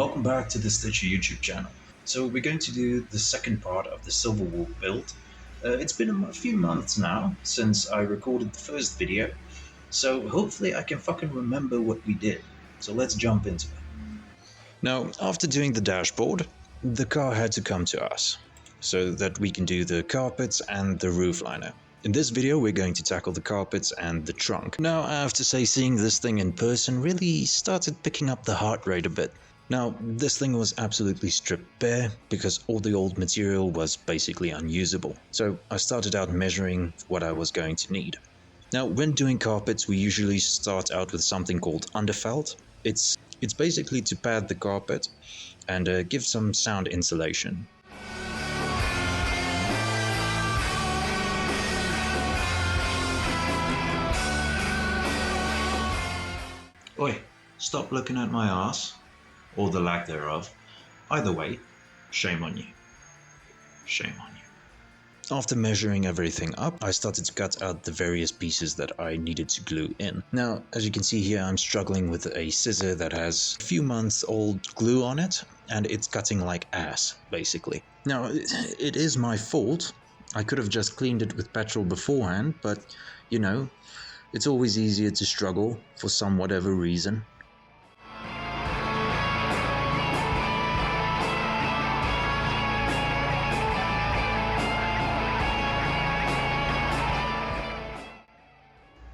welcome back to the Stitcher YouTube channel. So we're going to do the second part of the Silverwolf build. It's been a few months now since I recorded the first video, so hopefully I can fucking remember what we did. So let's jump into it. Now, after doing the dashboard, the car had to come to us, so that we can do the carpets and the roof liner. In this video we're going to tackle the carpets and the trunk. Now I have to say, seeing this thing in person really started picking up the heart rate a bit. Now this thing was absolutely stripped bare because all the old material was basically unusable. So I started out measuring what I was going to need. Now when doing carpets we usually start out with something called underfelt. It's basically to pad the carpet and give some sound insulation. Oi, stop looking at my ass, or the lack thereof. Either way, shame on you. Shame on you. After measuring everything up, I started to cut out the various pieces that I needed to glue in. Now, as you can see here, I'm struggling with a scissor that has a few months old glue on it, and it's cutting like ass, basically. Now, it is my fault. I could have just cleaned it with petrol beforehand, but, you know, it's always easier to struggle for some whatever reason.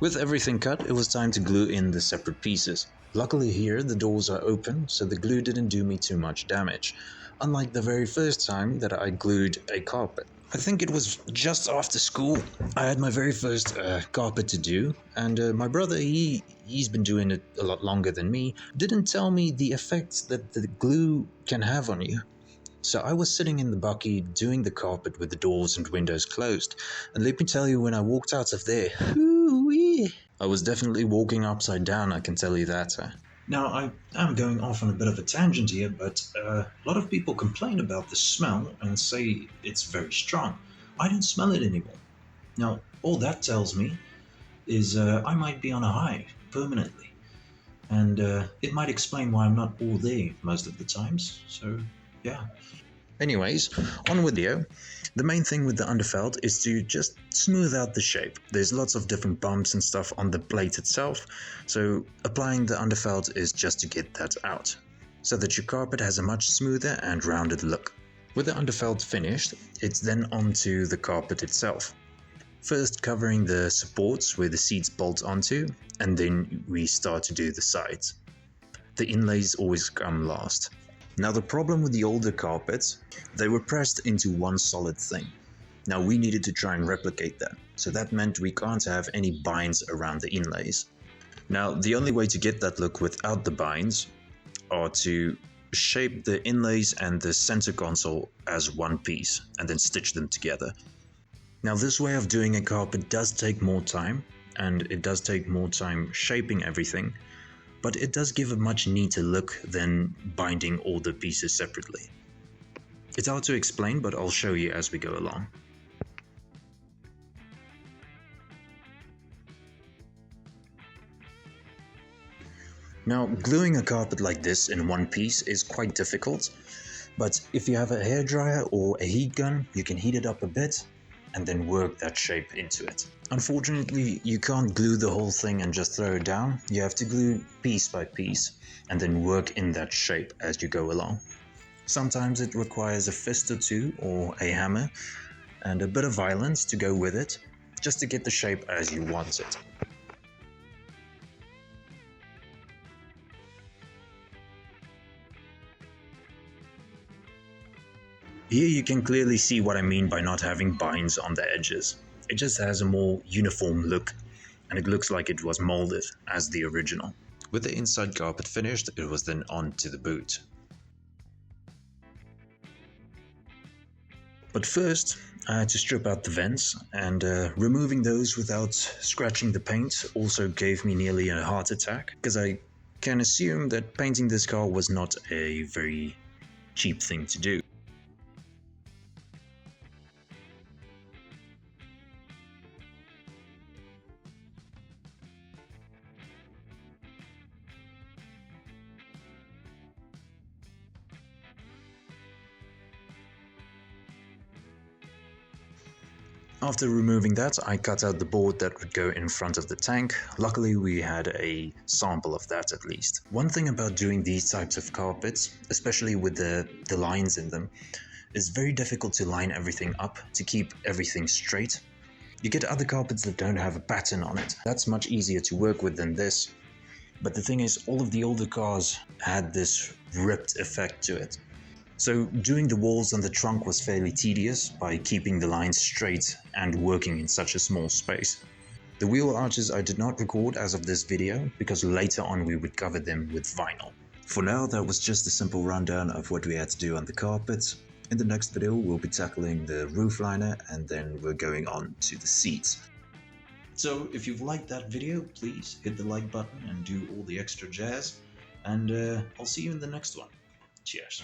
With everything cut, it was time to glue in the separate pieces. Luckily here the doors are open, so the glue didn't do me too much damage, unlike the very first time that I glued a carpet. I think it was just after school. I had my very first carpet to do, and my brother, he's been doing it a lot longer than me, didn't tell me the effects that the glue can have on you. So I was sitting in the bucky doing the carpet with the doors and windows closed, and let me tell you, when I walked out of there, I was definitely walking upside down, I can tell you that. Now, I am going off on a bit of a tangent here, but a lot of people complain about the smell and say it's very strong. I don't smell it anymore. Now, all that tells me is I might be on a high permanently, and it might explain why I'm not all there most of the times, so yeah. Anyways, on with the video. The main thing with the underfelt is to just smooth out the shape. There's lots of different bumps and stuff on the plate itself, so applying the underfelt is just to get that out, so that your carpet has a much smoother and rounded look. With the underfelt finished, it's then onto the carpet itself. First covering the supports where the seats bolt onto, and then we start to do the sides. The inlays always come last. Now the problem with the older carpets, they were pressed into one solid thing. Now we needed to try and replicate that, so that meant we can't have any binds around the inlays. Now the only way to get that look without the binds are to shape the inlays and the center console as one piece and then stitch them together. Now this way of doing a carpet does take more time, and it does take more time shaping everything, but it does give a much neater look than binding all the pieces separately. It's hard to explain, but I'll show you as we go along. Now, gluing a carpet like this in one piece is quite difficult, but if you have a hairdryer or a heat gun, you can heat it up a bit and then work that shape into it. Unfortunately, you can't glue the whole thing and just throw it down. You have to glue piece by piece and then work in that shape as you go along. Sometimes it requires a fist or two or a hammer and a bit of violence to go with it, just to get the shape as you want it. Here you can clearly see what I mean by not having binds on the edges. It just has a more uniform look, and it looks like it was molded as the original. With the inside carpet finished, it was then on to the boot. But first, I had to strip out the vents, and removing those without scratching the paint also gave me nearly a heart attack, because I can assume that painting this car was not a very cheap thing to do. After removing that, I cut out the board that would go in front of the tank. Luckily, we had a sample of that at least. One thing about doing these types of carpets, especially with the lines in them, is very difficult to line everything up to keep everything straight. You get other carpets that don't have a pattern on it. That's much easier to work with than this. But the thing is, all of the older cars had this ripped effect to it. So doing the walls and the trunk was fairly tedious by keeping the lines straight and working in such a small space. The wheel arches I did not record as of this video because later on we would cover them with vinyl. For now, that was just a simple rundown of what we had to do on the carpets. In the next video we'll be tackling the roof liner and then we're going on to the seats. So if you've liked that video, please hit the like button and do all the extra jazz, and I'll see you in the next one. Cheers.